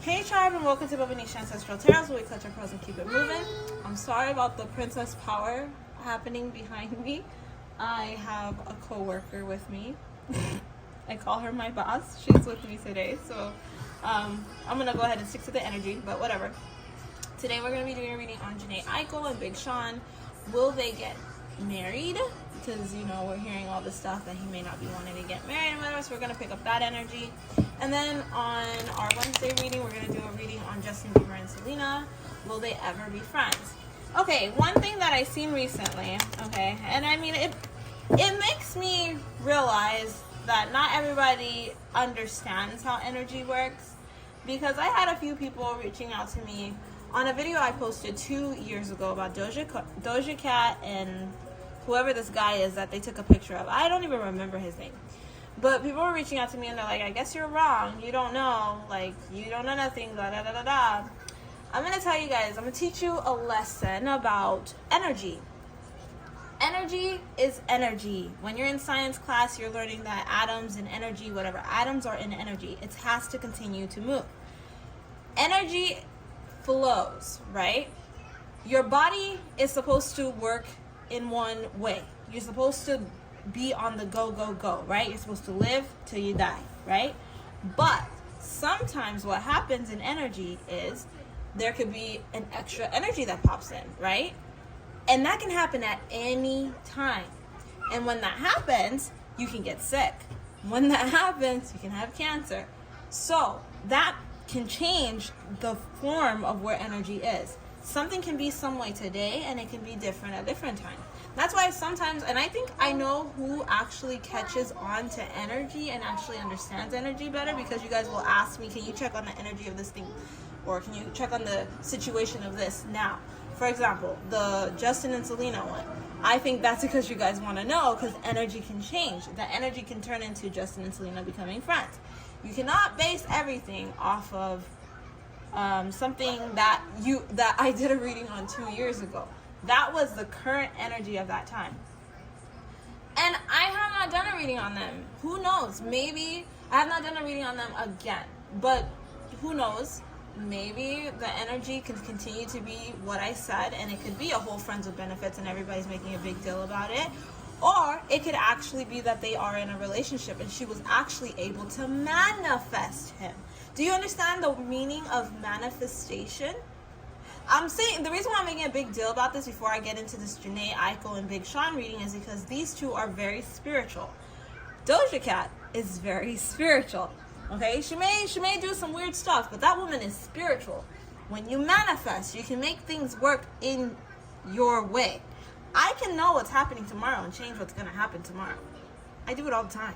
Hey tribe, and welcome to Bobo-Nesha Ancestral Tarot, where we clutch our pearls and keep it moving. I'm sorry about the princess power happening behind me. I have a co-worker with me. I call her my boss. She's with me today, so I'm gonna go ahead and stick to the energy, but whatever. Today we're gonna be doing a reading on Jhené Aiko and Big Sean. Will they get married? Because we're hearing all this stuff that he may not be wanting to get married and whatever, so we're gonna pick up that energy. And then on our Wednesday reading, we're gonna do a reading on Justin Bieber and Selena. Will they ever be friends? Okay, one thing that I've seen recently, and I mean it makes me realize that not everybody understands how energy works, because I had a few people reaching out to me on a video I posted 2 years ago about Doja Cat and whoever this guy is that they took a picture of. I don't even remember his name. But people were reaching out to me and they're like, I guess you're wrong. You don't know. Like, you don't know nothing, da da da da da. I'm going to tell you guys, I'm going to teach you a lesson about energy. Energy is energy. When you're in science class, you're learning that atoms and energy, whatever, atoms are in energy. It has to continue to move. Energy flows, right? Your body is supposed to work in one way. You're supposed to be on the go, go, go, right? You're supposed to live till you die, right? But sometimes what happens in energy is there could be an extra energy that pops in, right? And that can happen at any time. And when that happens, you can get sick. When that happens, you can have cancer. So that can change the form of where energy is. Something can be some way today and it can be different at different times. That's why sometimes, and I think I know who actually catches on to energy and actually understands energy better, because you guys will ask me, can you check on the energy of this thing? Or can you check on the situation of this now? For example, the Justin and Selena one. I think that's because you guys want to know, because energy can change. The energy can turn into Justin and Selena becoming friends. You cannot base everything off of something that I did a reading on 2 years ago. That was the current energy of that time. And I have not done a reading on them. Who knows? Maybe I have not done a reading on them again. But who knows? Maybe the energy can continue to be what I said, and it could be a whole friends with benefits and everybody's making a big deal about it. Or it could actually be that they are in a relationship and she was actually able to manifest him. Do you understand the meaning of manifestation? I'm saying the reason why I'm making a big deal about this before I get into this Jhené Aiko and Big Sean reading is because these two are very spiritual. Doja Cat is very spiritual. Okay, she may do some weird stuff, but that woman is spiritual. When you manifest, you can make things work in your way. I can know what's happening tomorrow and change what's going to happen tomorrow. I do it all the time.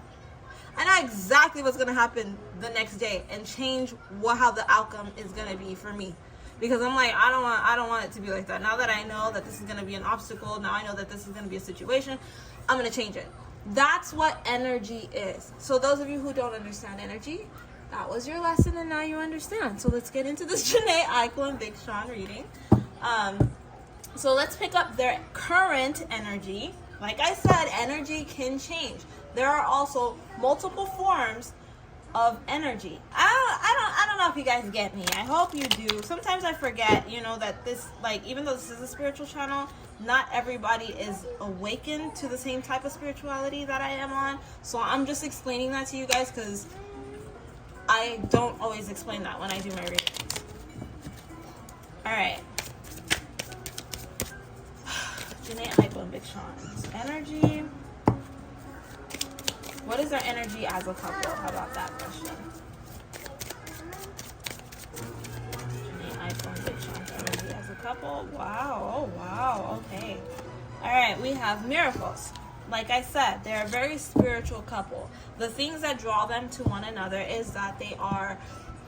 I know exactly what's going to happen the next day and change how the outcome is going to be for me. Because I'm like, I don't want it to be like that. Now that I know that this is going to be an obstacle, now I know that this is going to be a situation, I'm going to change it. That's what energy is. So those of you who don't understand energy, that was your lesson and now you understand. So let's get into this Jhené Aiko and Big Sean reading. So let's pick up their current energy. Like I said, energy can change. There are also multiple forms of energy. I don't know if you guys get me. I hope you do. Sometimes I forget, that this, like, even though this is a spiritual channel, not everybody is awakened to the same type of spirituality that I am on. So I'm just explaining that to you guys because I don't always explain that when I do my readings. All right. Jhené Aiko and Big Sean's energy. What is their energy as a couple? How about that question? Jhené Aiko and Big Sean's energy as a couple. Wow. Oh, wow. Okay. All right. We have miracles. Like I said, they're a very spiritual couple. The things that draw them to one another is that they are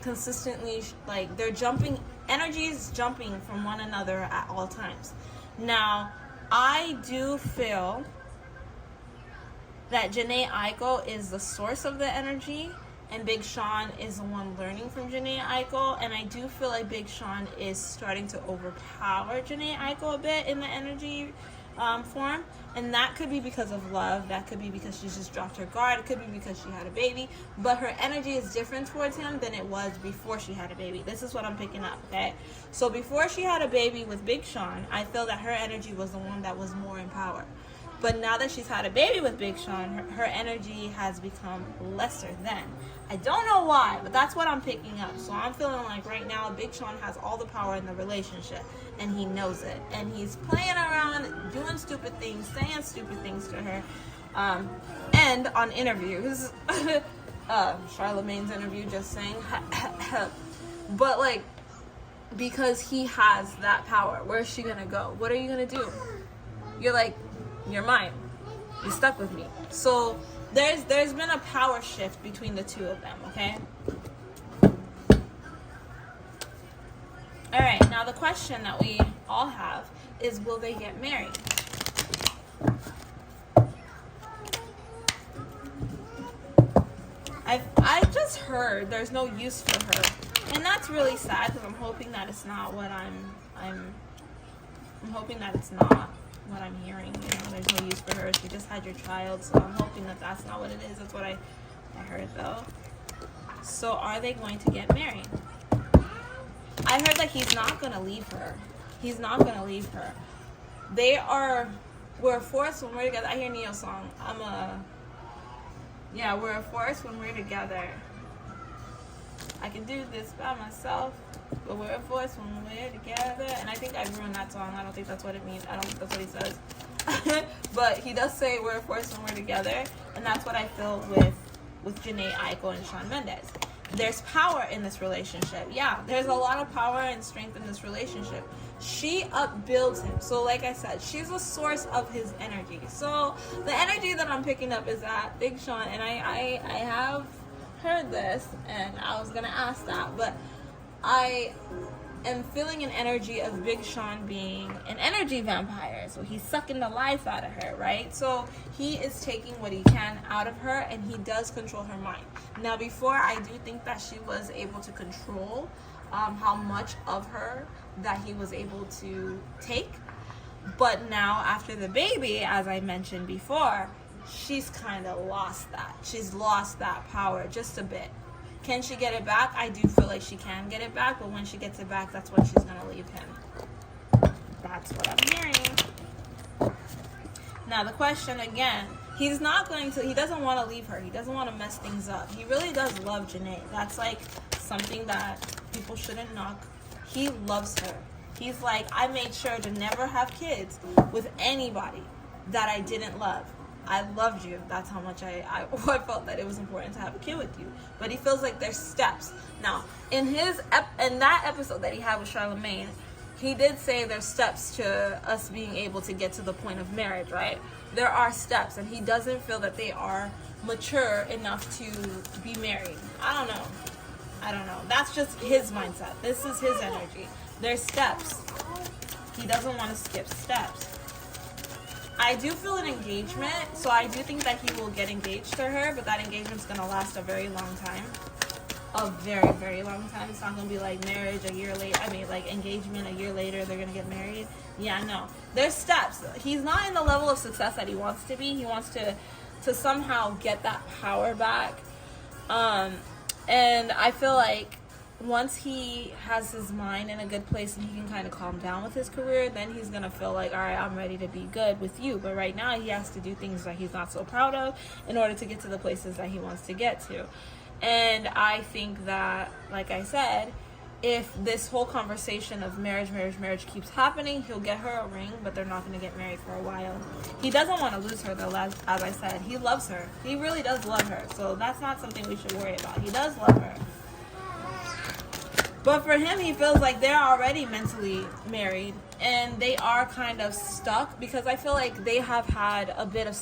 consistently, like, they're jumping, energy is jumping from one another at all times. Now, I do feel that Jhené Aiko is the source of the energy and Big Sean is the one learning from Jhené Aiko, and I do feel like Big Sean is starting to overpower Jhené Aiko a bit in the energy for him. And that could be because of love. That could be because she's just dropped her guard. It could be because she had a baby. But her energy is different towards him than it was before she had a baby. This is what I'm picking up, okay? So before she had a baby with Big Sean, I feel that her energy was the one that was more in power. But now that she's had a baby with Big Sean, her energy has become lesser than. I don't know why, but that's what I'm picking up. So I'm feeling like right now Big Sean has all the power in the relationship, and he knows it. And he's playing around, doing stupid things, saying stupid things to her. And on interviews, Charlamagne's interview, just saying, but like, because he has that power, where's she gonna go? What are you gonna do? You're like, you're mine. You're stuck with me. So there's been a power shift between the two of them, okay? All right, now the question that we all have is, will they get married? I just heard there's no use for her, and that's really sad because I'm hoping that it's not what I'm hoping that it's not what I'm hearing. You know, there's no use for her. She just had your child, so I'm hoping that that's not what it is. That's what I heard though. So are they going to get married? I heard that he's not gonna leave her. He's not gonna leave her. We're a force when we're together. I hear Neo's song. We're a force when we're together. I can do this by myself, but we're a force when we're together. And I think I ruined that song. I don't think that's what it means. I don't think that's what he says. But he does say we're a force when we're together. And that's what I feel with Jhené Aiko and Shawn Mendes. There's power in this relationship. Yeah, there's a lot of power and strength in this relationship. She upbuilds him. So like I said, she's a source of his energy. So the energy that I'm picking up is that Big Sean, and I have heard this, and I was gonna ask that, but I am feeling an energy of Big Sean being an energy vampire. So he's sucking the life out of her, right? So he is taking what he can out of her, and he does control her mind. Now before, I do think that she was able to control how much of her that he was able to take. But now after the baby, as I mentioned before, she's kind of lost that. She's lost that power just a bit. Can she get it back? I do feel like she can get it back, but when she gets it back, that's when she's going to leave him. That's what I'm hearing. Now the question again, he doesn't want to leave her. He doesn't want to mess things up. He really does love Jhené. That's like something that people shouldn't knock. He loves her. He's like, I made sure to never have kids with anybody that I didn't love. I loved you. That's how much I felt that it was important to have a kid with you. But he feels like there's steps. Now, in that episode that he had with Charlamagne, he did say there's steps to us being able to get to the point of marriage, right? There are steps, and he doesn't feel that they are mature enough to be married. I don't know. That's just his mindset. This is his energy. There's steps. He doesn't want to skip steps. I do feel an engagement, so I do think that he will get engaged to her, but that engagement's going to last a very long time. A very, very long time. It's not going to be like marriage a year later. I mean, like engagement a year later, they're going to get married. Yeah, no. There's steps. He's not in the level of success that he wants to be. He wants to somehow get that power back. And I feel like once he has his mind in a good place and he can kind of calm down with his career, then he's going to feel like, all right, I'm ready to be good with you. But right now he has to do things that he's not so proud of in order to get to the places that he wants to get to. And I think that, like I said, if this whole conversation of marriage keeps happening, he'll get her a ring, but they're not going to get married for a while. He doesn't want to lose her, though, as I said. He loves her. He really does love her. So that's not something we should worry about. He does love her. But for him, he feels like they're already mentally married, and they are kind of stuck because I feel like they have had a bit of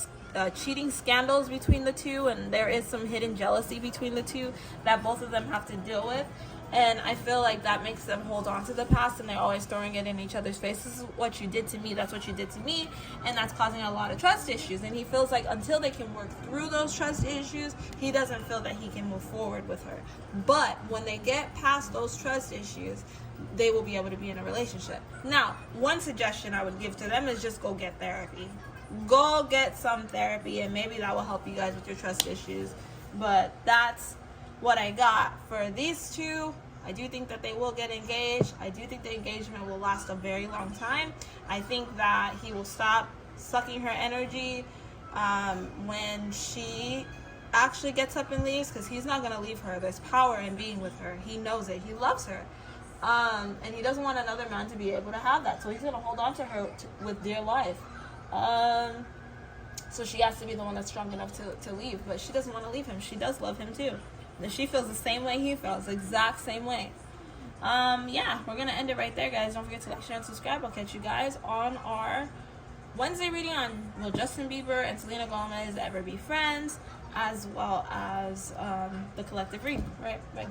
cheating scandals between the two, and there is some hidden jealousy between the two that both of them have to deal with. And I feel like that makes them hold on to the past, and they're always throwing it in each other's face. This is what you did to me, that's what you did to me, and that's causing a lot of trust issues. And he feels like until they can work through those trust issues, he doesn't feel that he can move forward with her. But when they get past those trust issues, they will be able to be in a relationship. Now, one suggestion I would give to them is just go get therapy. Go get some therapy, and maybe that will help you guys with your trust issues. But that's what I got for these two. I do think that they will get engaged. I do think the engagement will last a very long time. I think that he will stop sucking her energy when she actually gets up and leaves, because he's not going to leave her. There's power in being with her. He knows it. He loves her. And he doesn't want another man to be able to have that. So he's going to hold on to her with dear life. So she has to be the one that's strong enough to leave. But she doesn't want to leave him. She does love him too. And she feels the same way he feels, the exact same way. Yeah, we're gonna end it right there, guys. Don't forget to like, share, and subscribe. I'll catch you guys on our Wednesday reading on will Justin Bieber and Selena Gomez ever be friends, as well as the collective read. All right, bye.